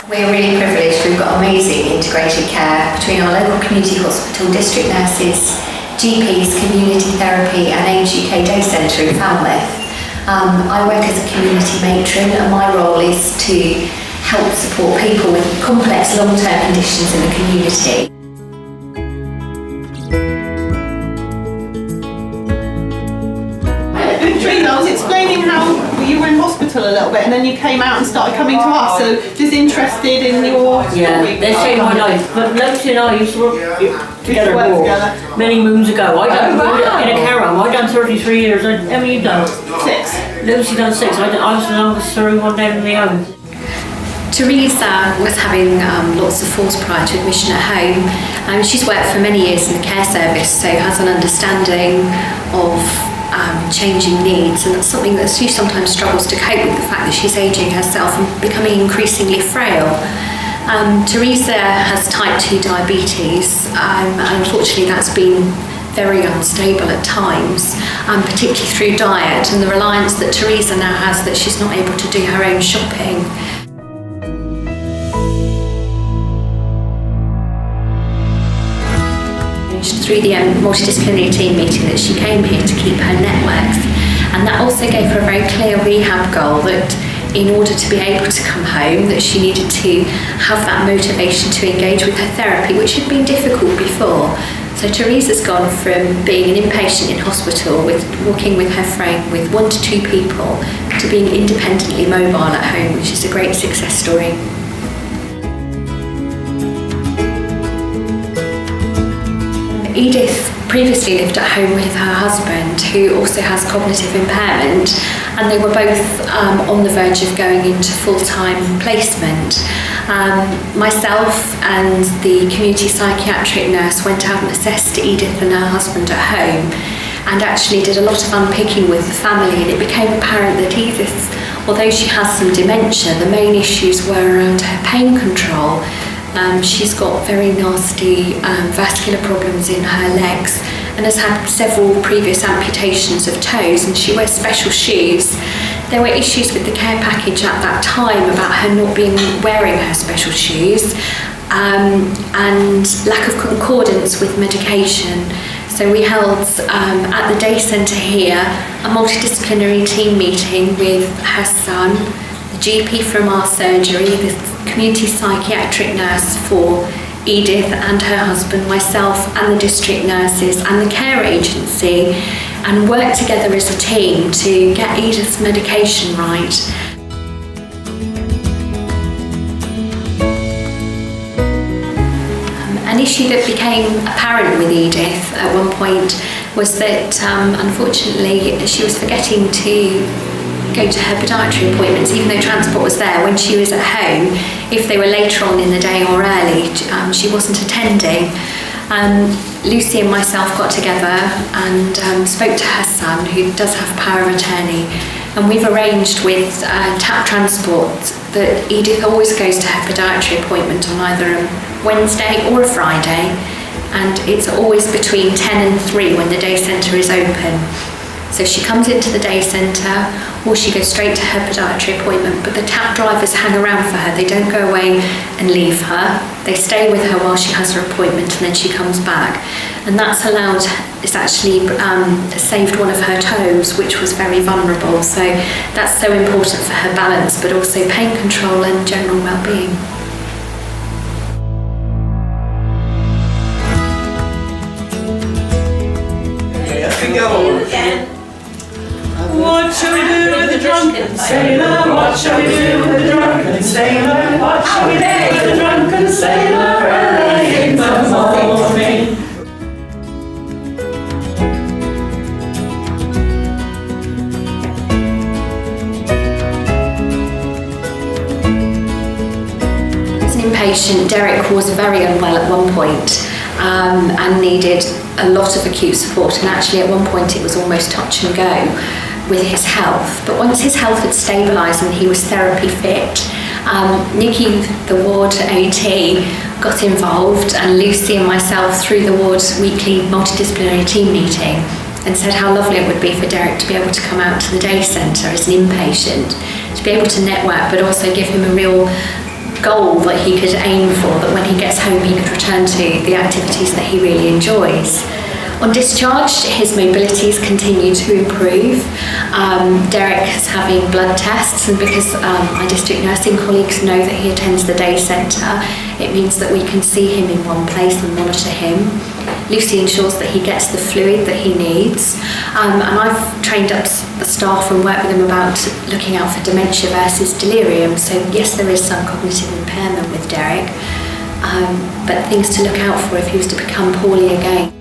We're really privileged. We've got amazing integrated care between our local community hospital, district nurses, GPs, community therapy and Age UK Day Centre in Falmouth. I work as a community matron and my role is to help support people with complex long-term conditions in the community. I was explaining how you were in hospital a little bit and then you came out and started coming to us, so just interested in your story. Yeah, they saved my life. But Lucy and I used to work together many moons ago. I done in a care home. I done 33 years. How many you done? 6. Lucy done 6. I was the longest serving one down in the home. Teresa was having lots of falls prior to admission at home. She's worked for many years in the care service, so has an understanding of changing needs, and that's something that she sometimes struggles to cope with, the fact that she's ageing herself and becoming increasingly frail. Teresa has type 2 diabetes, and unfortunately that's been very unstable at times, particularly through diet and the reliance that Teresa now has that she's not able to do her own shopping. Through the multidisciplinary team meeting that she came here to keep her networks, and that also gave her a very clear rehab goal that in order to be able to come home that she needed to have that motivation to engage with her therapy, which had been difficult before. So Teresa's gone from being an inpatient in hospital with walking with her frame with 1 to 2 people to being independently mobile at home, which is a great success story. Edith previously lived at home with her husband, who also has cognitive impairment, and they were both on the verge of going into full-time placement. Myself and the community psychiatric nurse went out and assessed Edith and her husband at home and actually did a lot of unpicking with the family, and it became apparent that Edith, although she has some dementia, the main issues were around her pain control. She's got very nasty vascular problems in her legs and has had several previous amputations of toes, and she wears special shoes. There were issues with the care package at that time about her not wearing her special shoes and lack of concordance with medication. So we held at the day centre here a multidisciplinary team meeting with her son, the GP from our surgery, the community psychiatric nurse for Edith and her husband, myself and the district nurses and the care agency, and worked together as a team to get Edith's medication right. An issue that became apparent with Edith at one point was that unfortunately she was forgetting to go to her podiatry appointments, even though transport was there when she was at home. If they were later on in the day or early, she wasn't attending. Lucy and myself got together and spoke to her son, who does have power of attorney, and we've arranged with TAP Transport that Edith always goes to her podiatry appointment on either a Wednesday or a Friday, and it's always between 10 and 3 when the day centre is open. So she comes into the day centre or she goes straight to her podiatry appointment, but the TAP drivers hang around for her. They don't go away and leave her. They stay with her while she has her appointment and then she comes back. And that's it's actually saved one of her toes, which was very vulnerable. So that's so important for her balance, but also pain control and general well-being. What shall we do with the drunken sailor? What shall we do with the drunken sailor? What shall we do with the drunken sailor early in the morning? As an inpatient, Derek was very unwell at one point and needed a lot of acute support, and actually at one point it was almost touch and go with his health. But once his health had stabilised and he was therapy fit, Nikki, the ward AT, got involved, and Lucy and myself through the ward's weekly multidisciplinary team meeting, and said how lovely it would be for Derek to be able to come out to the day centre as an inpatient, to be able to network but also give him a real goal that he could aim for, that when he gets home he could return to the activities that he really enjoys. On discharge, his mobilities continue to improve. Derek is having blood tests, and because my district nursing colleagues know that he attends the day centre, it means that we can see him in one place and monitor him. Lucy ensures that he gets the fluid that he needs, and I've trained up the staff and worked with them about looking out for dementia versus delirium. So yes, there is some cognitive impairment with Derek, but things to look out for if he was to become poorly again.